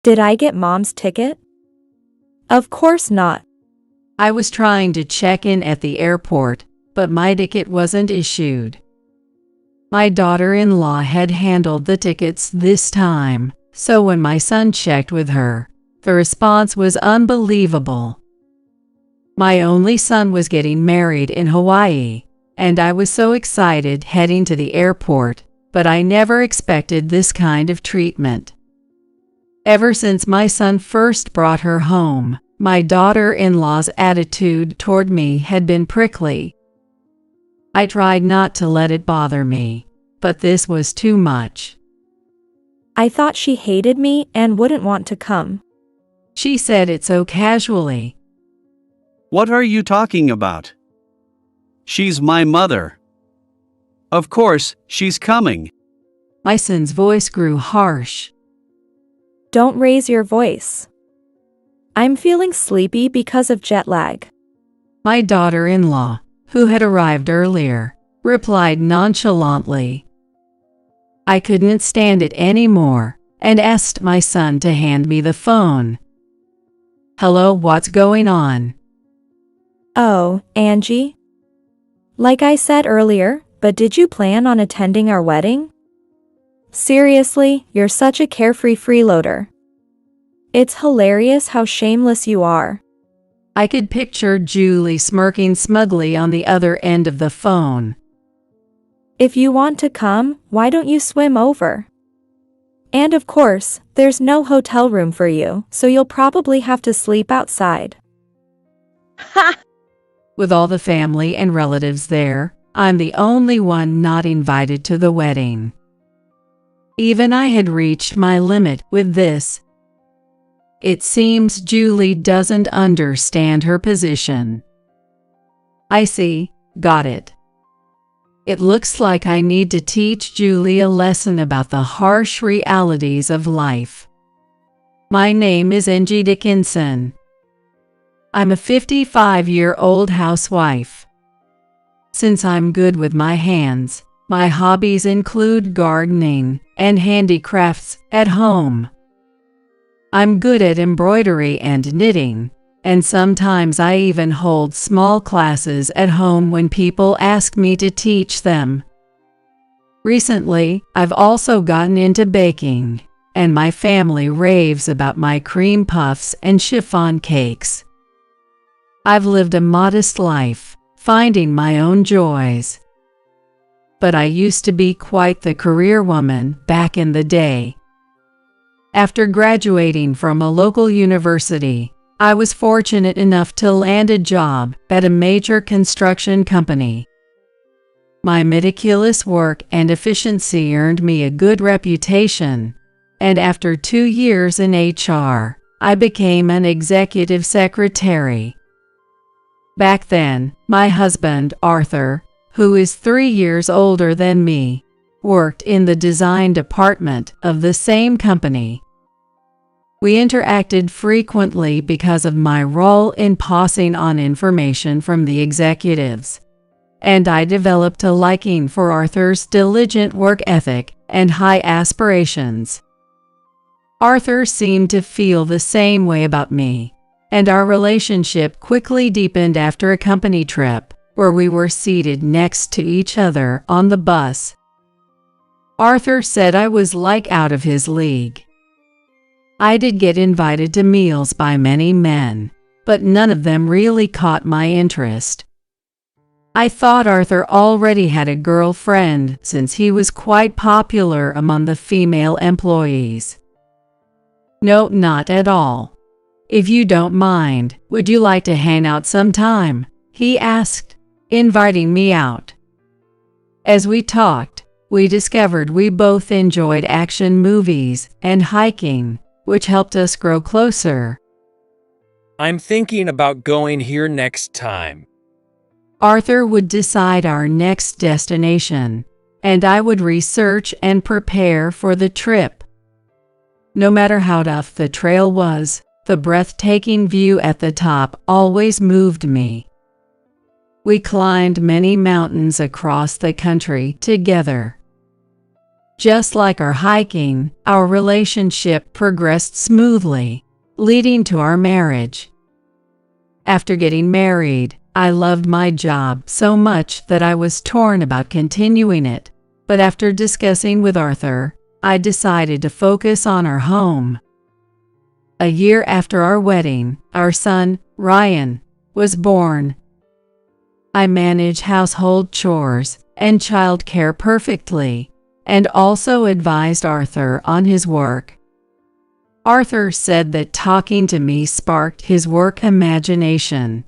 Did I get Mom's ticket? Of course not. I was trying to check in at the airport, but my ticket wasn't issued. My daughter-in-law had handled the tickets this time, so when my son checked with her, the response was unbelievable. My only son was getting married in Hawaii, and I was so excited heading to the airport, but I never expected this kind of treatment. Ever since my son first brought her home, my daughter-in-law's attitude toward me had been prickly. I tried not to let it bother me, but this was too much. I thought she hated me and wouldn't want to come. She said it so casually. What are you talking about? She's my mother. Of course, she's coming. My son's voice grew harsh. Don't raise your voice. I'm feeling sleepy because of jet lag. My daughter-in-law, who had arrived earlier, replied nonchalantly. I couldn't stand it anymore and asked my son to hand me the phone. Hello, what's going on? Oh, Angie? Like I said earlier, but did you plan on attending our wedding? Seriously, you're such a carefree freeloader. It's hilarious how shameless you are. I could picture Julie smirking smugly on the other end of the phone. If you want to come, why don't you swim over? And of course, there's no hotel room for you, so you'll probably have to sleep outside. Ha! With all the family and relatives there, I'm the only one not invited to the wedding. Even I had reached my limit with this. It seems Julie doesn't understand her position. I see, got it. It looks like I need to teach Julie a lesson about the harsh realities of life. My name is Angie Dickinson. I'm a 55-year-old housewife. Since I'm good with my hands, my hobbies include gardening and handicrafts at home. I'm good at embroidery and knitting, and sometimes I even hold small classes at home when people ask me to teach them. Recently, I've also gotten into baking, and my family raves about my cream puffs and chiffon cakes. I've lived a modest life, finding my own joys. But I used to be quite the career woman back in the day. After graduating from a local university, I was fortunate enough to land a job at a major construction company. My meticulous work and efficiency earned me a good reputation, and after 2 years in HR, I became an executive secretary. Back then, my husband, Arthur, who is 3 years older than me, worked in the design department of the same company. We interacted frequently because of my role in passing on information from the executives, and I developed a liking for Arthur's diligent work ethic and high aspirations. Arthur seemed to feel the same way about me, and our relationship quickly deepened after a company trip where we were seated next to each other on the bus. Arthur said I was like out of his league. I did get invited to meals by many men, but none of them really caught my interest. I thought Arthur already had a girlfriend since he was quite popular among the female employees. No, not at all. If you don't mind, would you like to hang out sometime? He asked, inviting me out. As we talked, we discovered we both enjoyed action movies and hiking, which helped us grow closer. I'm thinking about going here next time. Arthur would decide our next destination, and I would research and prepare for the trip. No matter how tough the trail was, the breathtaking view at the top always moved me. We climbed many mountains across the country together. Just like our hiking, our relationship progressed smoothly, leading to our marriage. After getting married, I loved my job so much that I was torn about continuing it, but after discussing with Arthur, I decided to focus on our home. A year after our wedding, our son, Ryan, was born. I manage household chores and childcare perfectly, and also advised Arthur on his work. Arthur said that talking to me sparked his work imagination.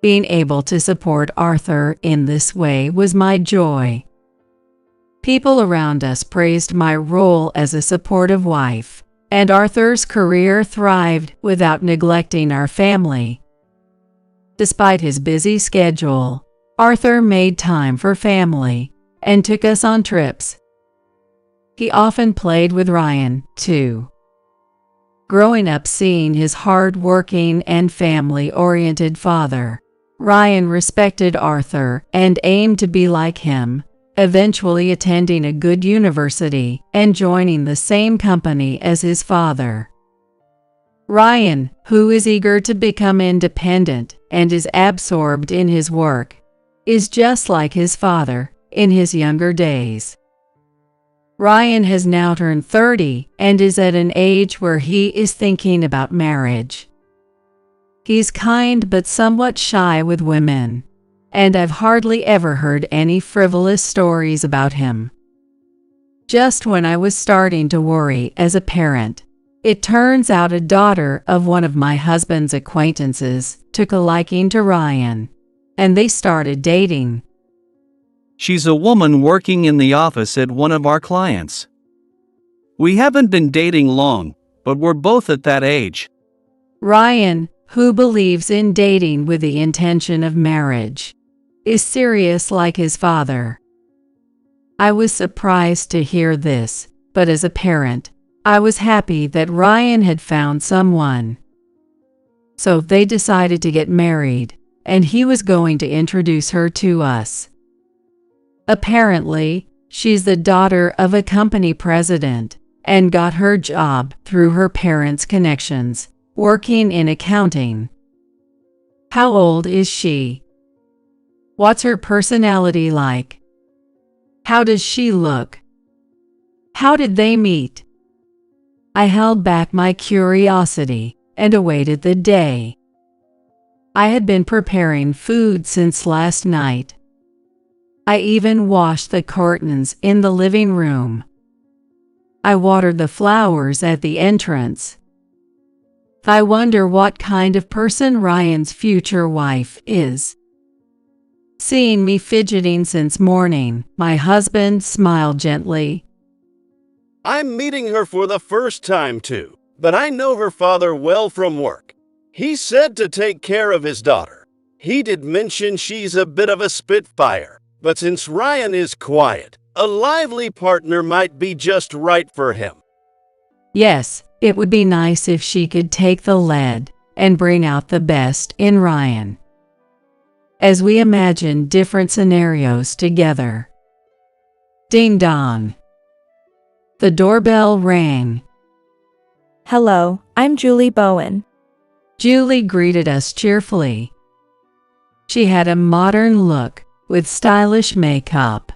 Being able to support Arthur in this way was my joy. People around us praised my role as a supportive wife, and Arthur's career thrived without neglecting our family. Despite his busy schedule, Arthur made time for family and took us on trips. He often played with Ryan, too. Growing up seeing his hard-working and family-oriented father, Ryan respected Arthur and aimed to be like him, eventually attending a good university and joining the same company as his father. Ryan, who is eager to become independent and is absorbed in his work, is just like his father in his younger days. Ryan has now turned 30 and is at an age where he is thinking about marriage. He's kind but somewhat shy with women, and I've hardly ever heard any frivolous stories about him. Just when I was starting to worry as a parent, it turns out a daughter of one of my husband's acquaintances took a liking to Ryan, and they started dating. She's a woman working in the office at one of our clients. We haven't been dating long, but we're both at that age. Ryan, who believes in dating with the intention of marriage, is serious like his father. I was surprised to hear this, but as a parent, I was happy that Ryan had found someone. So they decided to get married, and he was going to introduce her to us. Apparently, she's the daughter of a company president and got her job through her parents' connections, working in accounting. How old is she? What's her personality like? How does she look? How did they meet? I held back my curiosity and awaited the day. I had been preparing food since last night. I even washed the curtains in the living room. I watered the flowers at the entrance. I wonder what kind of person Ryan's future wife is. Seeing me fidgeting since morning, my husband smiled gently. I'm meeting her for the first time too, but I know her father well from work. He said to take care of his daughter. He did mention she's a bit of a spitfire, but since Ryan is quiet, a lively partner might be just right for him. Yes, it would be nice if she could take the lead and bring out the best in Ryan. As we imagine different scenarios together. Ding dong. The doorbell rang. Hello, I'm Julie Bowen. Julie greeted us cheerfully. She had a modern look with stylish makeup.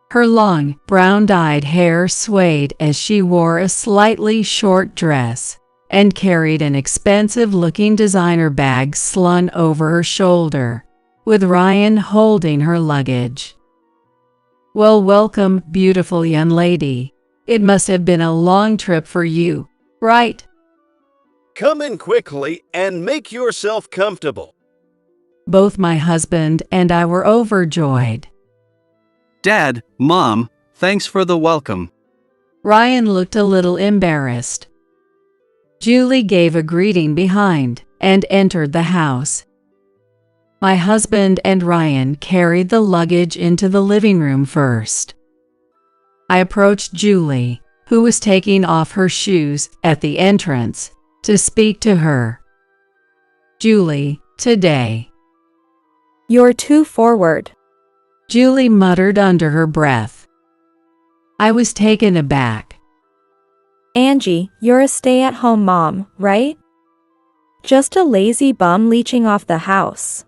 Her long, brown-dyed hair swayed as she wore a slightly short dress and carried an expensive-looking designer bag slung over her shoulder, with Ryan holding her luggage. Well, welcome, beautiful young lady. It must have been a long trip for you, right? Come in quickly and make yourself comfortable. Both my husband and I were overjoyed. Dad, Mom, thanks for the welcome. Ryan looked a little embarrassed. Julie gave a greeting behind and entered the house. My husband and Ryan carried the luggage into the living room first. I approached Julie, who was taking off her shoes at the entrance, to speak to her. Julie, today. You're too forward. Julie muttered under her breath. I was taken aback. Angie, you're a stay-at-home mom, right? Just a lazy bum leeching off the house.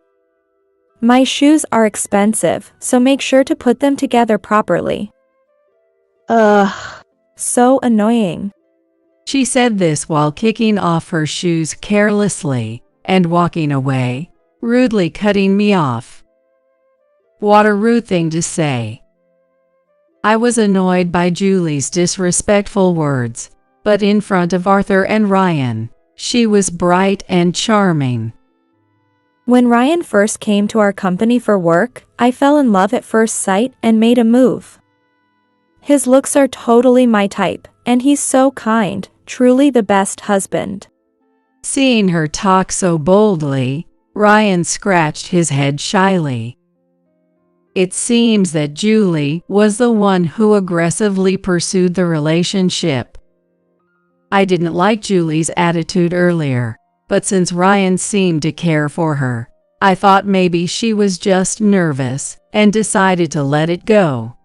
My shoes are expensive, so make sure to put them together properly. Ugh. So annoying. She said this while kicking off her shoes carelessly and walking away, rudely cutting me off. What a rude thing to say. I was annoyed by Julie's disrespectful words, but in front of Arthur and Ryan, she was bright and charming. When Ryan first came to our company for work, I fell in love at first sight and made a move. His looks are totally my type, and he's so kind, truly the best husband. Seeing her talk so boldly, Ryan scratched his head shyly. It seems that Julie was the one who aggressively pursued the relationship. I didn't like Julie's attitude earlier, but since Ryan seemed to care for her, I thought maybe she was just nervous and decided to let it go.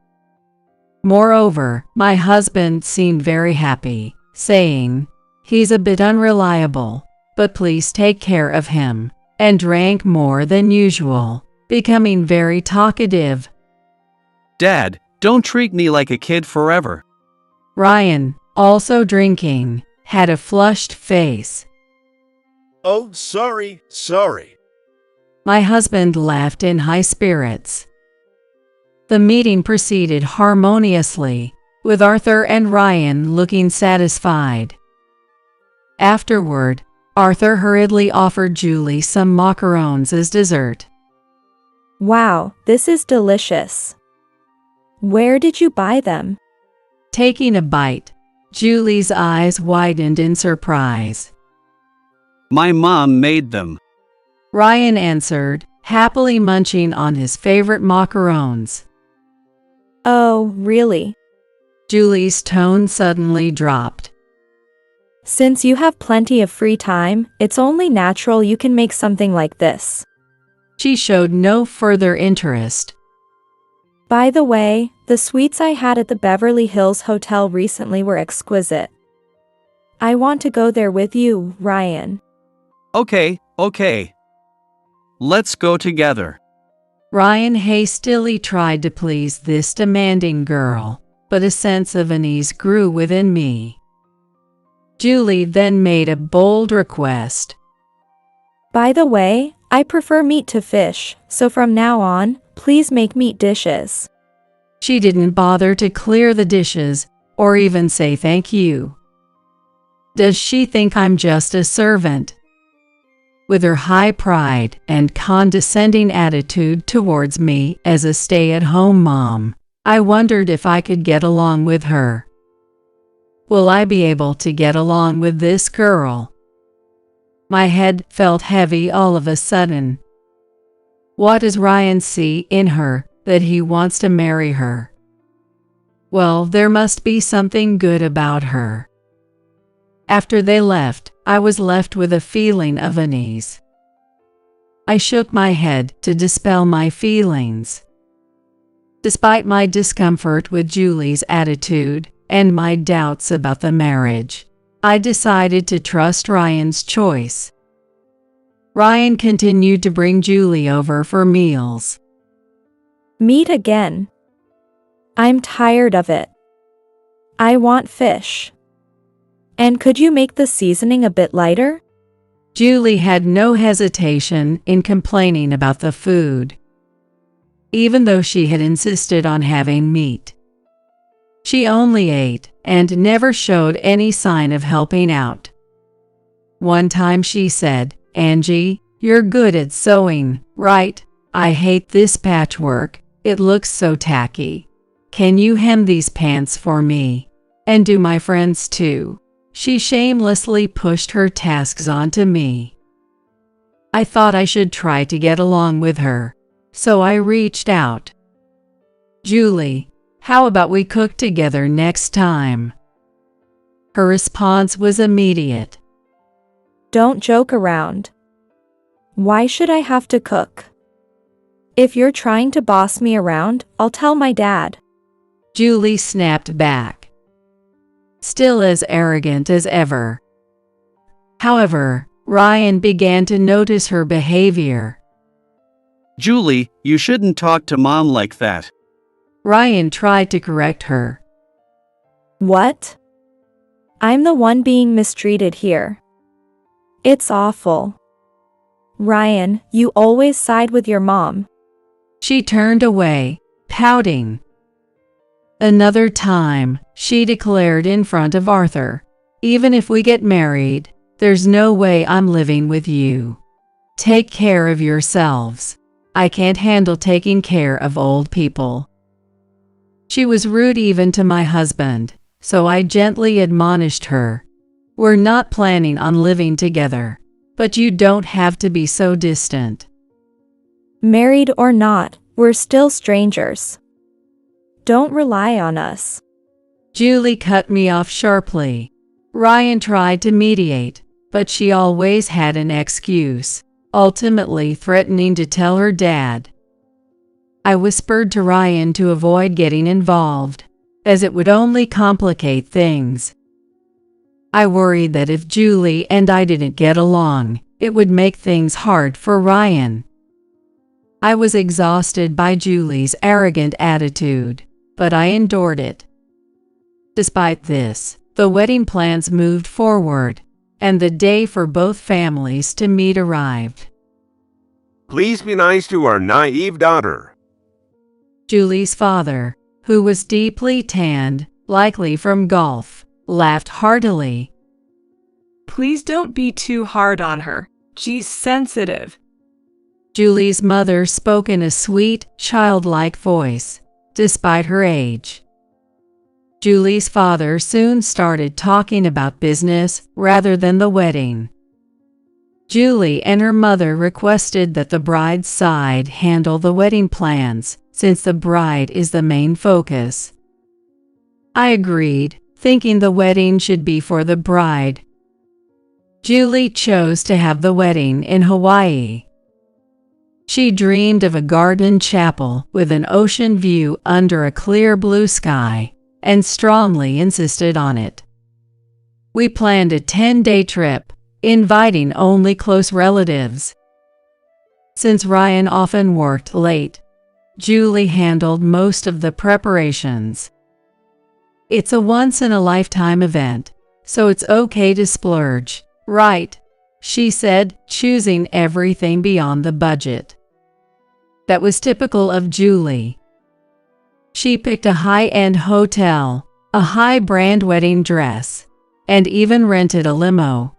Moreover, my husband seemed very happy, saying, "He's a bit unreliable, but please take care of him," and drank more than usual, becoming very talkative. Dad, don't treat me like a kid forever. Ryan, also drinking, had a flushed face. Oh, sorry. My husband laughed in high spirits. The meeting proceeded harmoniously, with Arthur and Ryan looking satisfied. Afterward, Arthur hurriedly offered Julie some macarons as dessert. Wow, this is delicious. Where did you buy them? Taking a bite, Julie's eyes widened in surprise. My mom made them. Ryan answered, happily munching on his favorite macarons. Oh, really? Julie's tone suddenly dropped. Since you have plenty of free time, it's only natural you can make something like this. She showed no further interest. By the way, the sweets I had at the Beverly Hills Hotel recently were exquisite. I want to go there with you, Ryan. Okay. Let's go together. Ryan hastily tried to please this demanding girl, but a sense of unease grew within me. Julie then made a bold request. By the way, I prefer meat to fish, so from now on, please make meat dishes. She didn't bother to clear the dishes or even say thank you. Does she think I'm just a servant? With her high pride and condescending attitude towards me as a stay-at-home mom, I wondered if I could get along with her. Will I be able to get along with this girl? My head felt heavy all of a sudden. What does Ryan see in her that he wants to marry her? Well, there must be something good about her. After they left, I was left with a feeling of unease. I shook my head to dispel my feelings. Despite my discomfort with Julie's attitude and my doubts about the marriage, I decided to trust Ryan's choice. Ryan continued to bring Julie over for meals. Meat again. I'm tired of it. I want fish. And could you make the seasoning a bit lighter? Julie had no hesitation in complaining about the food, even though she had insisted on having meat. She only ate and never showed any sign of helping out. One time she said, "Angie, you're good at sewing, right? I hate this patchwork, it looks so tacky. Can you hem these pants for me? And do my friends too?" She shamelessly pushed her tasks onto me. I thought I should try to get along with her, so I reached out. "Julie, how about we cook together next time?" Her response was immediate. Don't joke around. Why should I have to cook? If you're trying to boss me around, I'll tell my dad. Julie snapped back, still as arrogant as ever. However, Ryan began to notice her behavior. Julie, you shouldn't talk to Mom like that. Ryan tried to correct her. What? I'm the one being mistreated here. It's awful. Ryan, you always side with your mom. She turned away, pouting. Another time, she declared in front of Arthur, "Even if we get married, there's no way I'm living with you. Take care of yourselves. I can't handle taking care of old people." She was rude even to my husband, so I gently admonished her. "We're not planning on living together, but you don't have to be so distant." Married or not, we're still strangers. Don't rely on us. Julie cut me off sharply. Ryan tried to mediate, but she always had an excuse, ultimately threatening to tell her dad. I whispered to Ryan to avoid getting involved, as it would only complicate things. I worried that if Julie and I didn't get along, it would make things hard for Ryan. I was exhausted by Julie's arrogant attitude, but I endured it. Despite this, the wedding plans moved forward, and the day for both families to meet arrived. Please be nice to our naive daughter. Julie's father, who was deeply tanned, likely from golf, laughed heartily. Please don't be too hard on her. She's sensitive. Julie's mother spoke in a sweet, childlike voice, despite her age. Julie's father soon started talking about business rather than the wedding. Julie and her mother requested that the bride's side handle the wedding plans, since the bride is the main focus. I agreed, thinking the wedding should be for the bride. Julie chose to have the wedding in Hawaii. She dreamed of a garden chapel with an ocean view under a clear blue sky, and strongly insisted on it. We planned a 10-day trip, inviting only close relatives. Since Ryan often worked late, Julie handled most of the preparations. "It's a once-in-a-lifetime event, so it's okay to splurge, right?" she said, choosing everything beyond the budget. That was typical of Julie. She picked a high-end hotel, a high-brand wedding dress, and even rented a limo.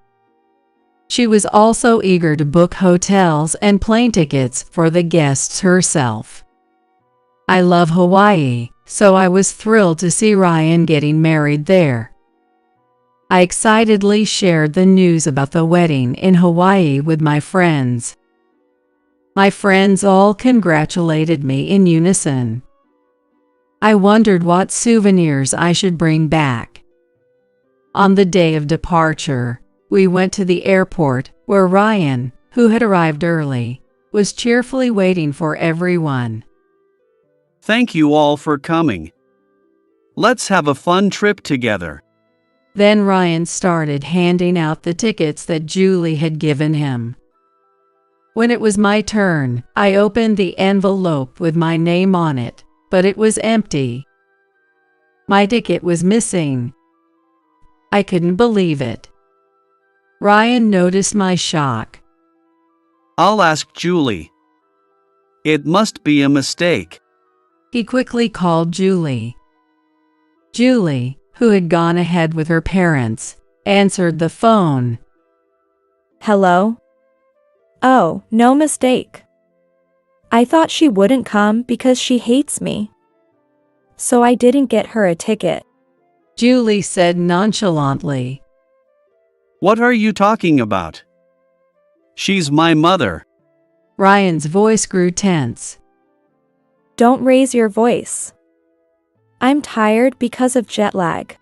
She was also eager to book hotels and plane tickets for the guests herself. I love Hawaii, so I was thrilled to see Ryan getting married there. I excitedly shared the news about the wedding in Hawaii with my friends. My friends all congratulated me in unison. I wondered what souvenirs I should bring back. On the day of departure, we went to the airport, where Ryan, who had arrived early, was cheerfully waiting for everyone. Thank you all for coming. Let's have a fun trip together. Then Ryan started handing out the tickets that Julie had given him. When it was my turn, I opened the envelope with my name on it, but it was empty. My ticket was missing. I couldn't believe it. Ryan noticed my shock. I'll ask Julie. It must be a mistake. He quickly called Julie. Julie, who had gone ahead with her parents, answered the phone. Hello? Oh, no mistake. I thought she wouldn't come because she hates me. So I didn't get her a ticket. Julie said nonchalantly. What are you talking about? She's my mother. Ryan's voice grew tense. Don't raise your voice. I'm tired because of jet lag.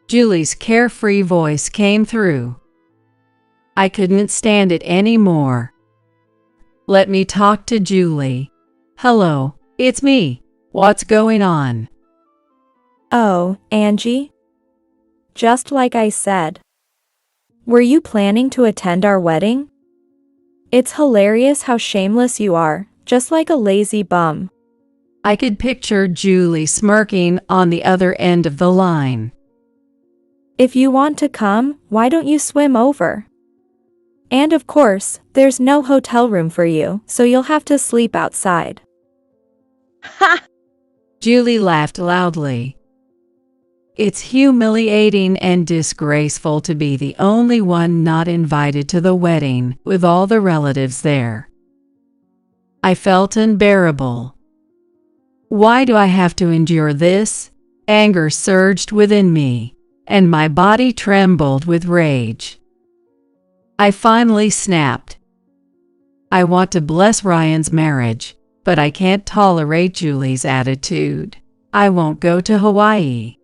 Julie's carefree voice came through. I couldn't stand it anymore. Let me talk to Julie. Hello, it's me. What's going on? Oh, Angie? Just like I said. Were you planning to attend our wedding? It's hilarious how shameless you are, just like a lazy bum. I could picture Julie smirking on the other end of the line. If you want to come, why don't you swim over? And of course, there's no hotel room for you, so you'll have to sleep outside. Ha! Julie laughed loudly. It's humiliating and disgraceful to be the only one not invited to the wedding with all the relatives there. I felt unbearable. Why do I have to endure this? Anger surged within me, and my body trembled with rage. I finally snapped. I want to bless Ryan's marriage, but I can't tolerate Julie's attitude. I won't go to Hawaii.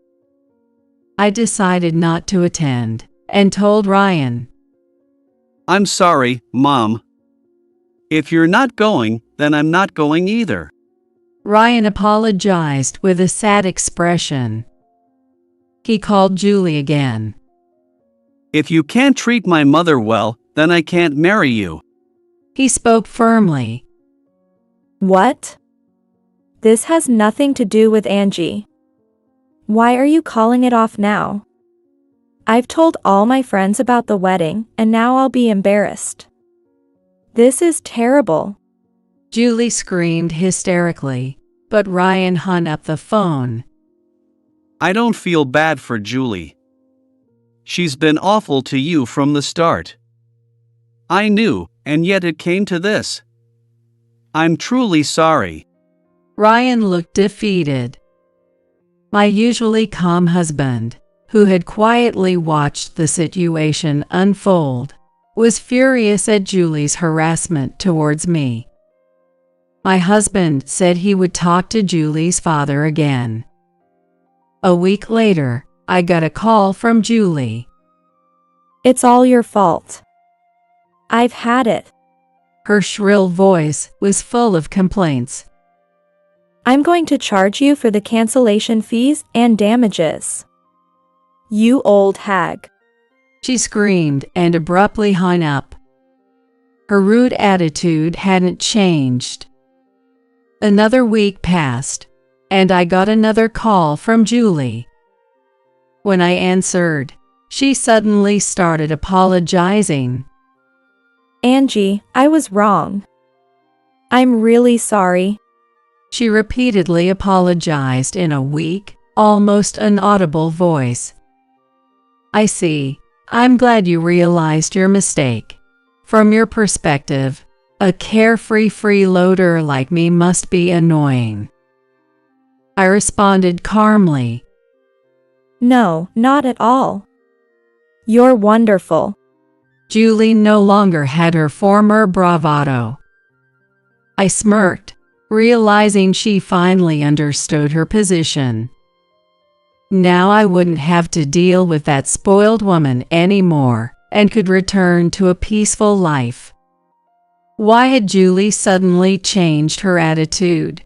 I decided not to attend, and told Ryan. I'm sorry, Mom. If you're not going, then I'm not going either. Ryan apologized with a sad expression. He called Julie again. If you can't treat my mother well, then I can't marry you. He spoke firmly. What? This has nothing to do with Angie. Why are you calling it off now? I've told all my friends about the wedding, and now I'll be embarrassed. This is terrible. Julie screamed hysterically, but Ryan hung up the phone. I don't feel bad for Julie. She's been awful to you from the start. I knew, and yet it came to this. I'm truly sorry. Ryan looked defeated. My usually calm husband, who had quietly watched the situation unfold, was furious at Julie's harassment towards me. My husband said he would talk to Julie's father again. A week later, I got a call from Julie. It's all your fault. I've had it. Her shrill voice was full of complaints. I'm going to charge you for the cancellation fees and damages. You old hag. She screamed and abruptly hung up. Her rude attitude hadn't changed. Another week passed, and I got another call from Julie. When I answered, she suddenly started apologizing. Angie, I was wrong. I'm really sorry. She repeatedly apologized in a weak, almost inaudible voice. I see. I'm glad you realized your mistake. From your perspective, a carefree freeloader like me must be annoying. I responded calmly. No, not at all. You're wonderful. Julie no longer had her former bravado. I smirked, realizing she finally understood her position. Now I wouldn't have to deal with that spoiled woman anymore and could return to a peaceful life. Why had Julie suddenly changed her attitude?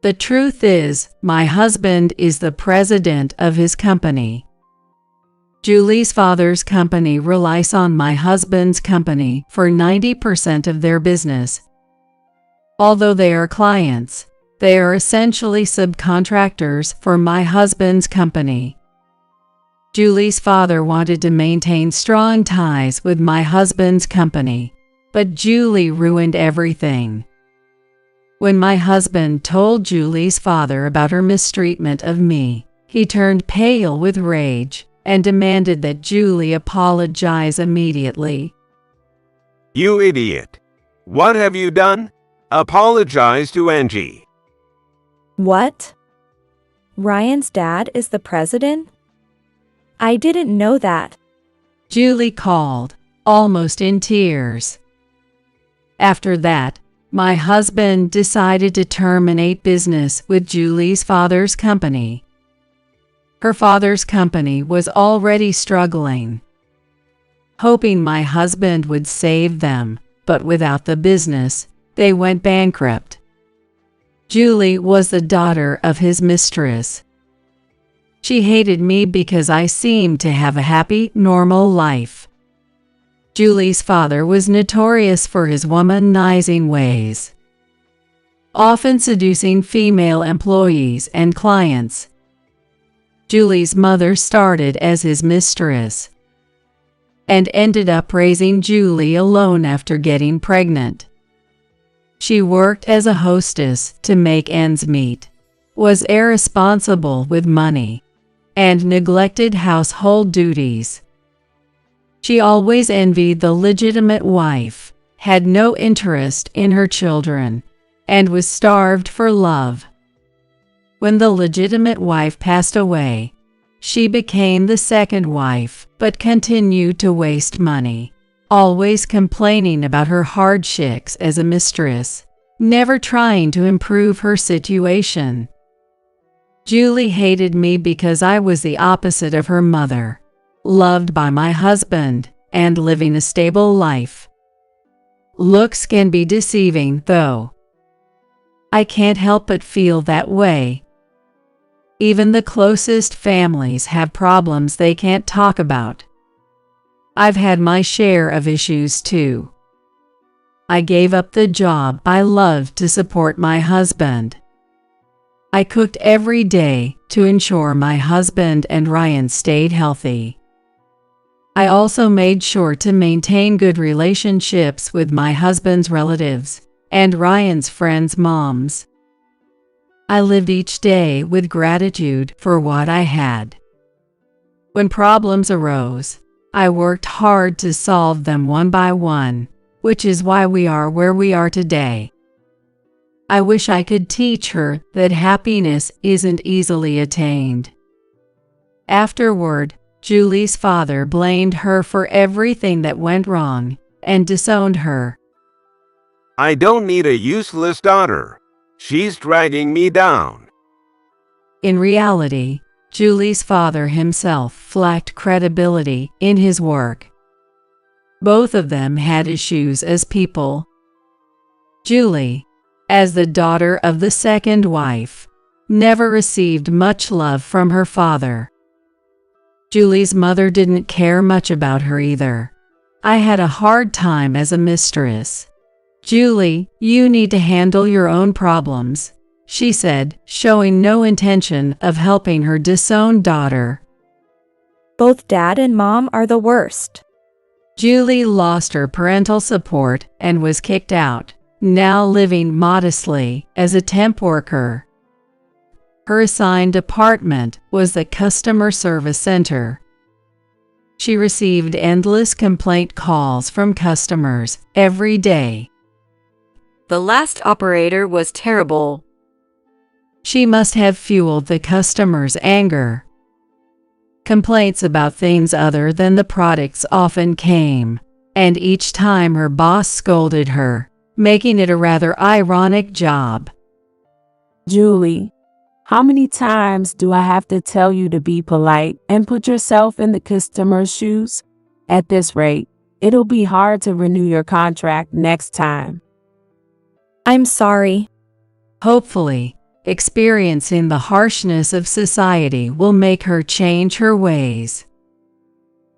The truth is, my husband is the president of his company. Julie's father's company relies on my husband's company for 90% of their business. Although they are clients, they are essentially subcontractors for my husband's company. Julie's father wanted to maintain strong ties with my husband's company, but Julie ruined everything. When my husband told Julie's father about her mistreatment of me, he turned pale with rage and demanded that Julie apologize immediately. You idiot. What have you done? Apologize to Angie. What? Ryan's dad is the president? I didn't know that. Julie called, almost in tears. After that, my husband decided to terminate business with Julie's father's company. Her father's company was already struggling. Hoping my husband would save them, but without the business, they went bankrupt. Julie was the daughter of his mistress. She hated me because I seemed to have a happy, normal life. Julie's father was notorious for his womanizing ways, often seducing female employees and clients. Julie's mother started as his mistress and ended up raising Julie alone after getting pregnant. She worked as a hostess to make ends meet, was irresponsible with money, and neglected household duties. She always envied the legitimate wife, had no interest in her children, and was starved for love. When the legitimate wife passed away, she became the second wife, but continued to waste money, always complaining about her hardships as a mistress, never trying to improve her situation. Julie hated me because I was the opposite of her mother, loved by my husband, and living a stable life. Looks can be deceiving, though. I can't help but feel that way. Even the closest families have problems they can't talk about. I've had my share of issues too. I gave up the job I loved to support my husband. I cooked every day to ensure my husband and Ryan stayed healthy. I also made sure to maintain good relationships with my husband's relatives and Ryan's friends' moms. I lived each day with gratitude for what I had. When problems arose, I worked hard to solve them one by one, which is why we are where we are today. I wish I could teach her that happiness isn't easily attained. Afterward, Julie's father blamed her for everything that went wrong and disowned her. I don't need a useless daughter. She's dragging me down. In reality, Julie's father himself lacked credibility in his work. Both of them had issues as people. Julie, as the daughter of the second wife, never received much love from her father. Julie's mother didn't care much about her either. I had a hard time as a mistress. Julie, you need to handle your own problems, she said, showing no intention of helping her disowned daughter. Both dad and mom are the worst. Julie lost her parental support and was kicked out, now living modestly as a temp worker. Her assigned department was the customer service center. She received endless complaint calls from customers every day. The last operator was terrible. She must have fueled the customers' anger. Complaints about things other than the products often came, and each time her boss scolded her, making it a rather ironic job. Julie, how many times do I have to tell you to be polite and put yourself in the customer's shoes? At this rate, it'll be hard to renew your contract next time. I'm sorry. Hopefully, experiencing the harshness of society will make her change her ways.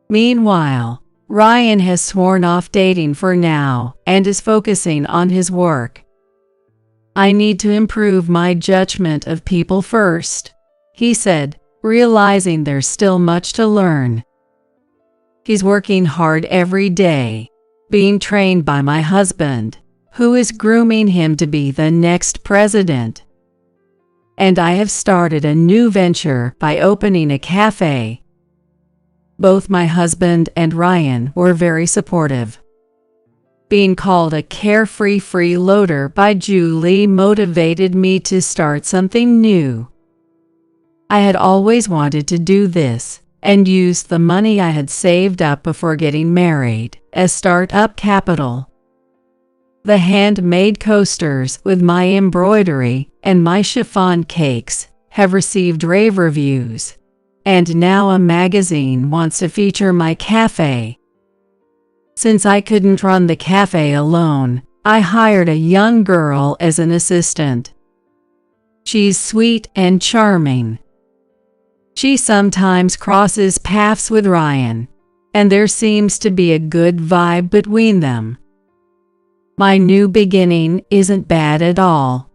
Meanwhile, Ryan has sworn off dating for now and is focusing on his work. I need to improve my judgment of people first, he said, realizing there's still much to learn. He's working hard every day, being trained by my husband, who is grooming him to be the next president. And I have started a new venture by opening a cafe. Both my husband and Ryan were very supportive. Being called a carefree freeloader by Julie motivated me to start something new. I had always wanted to do this and use the money I had saved up before getting married as startup capital. The handmade coasters with my embroidery and my chiffon cakes have received rave reviews, and now a magazine wants to feature my cafe. Since I couldn't run the cafe alone, I hired a young girl as an assistant. She's sweet and charming. She sometimes crosses paths with Ryan, and there seems to be a good vibe between them. My new beginning isn't bad at all.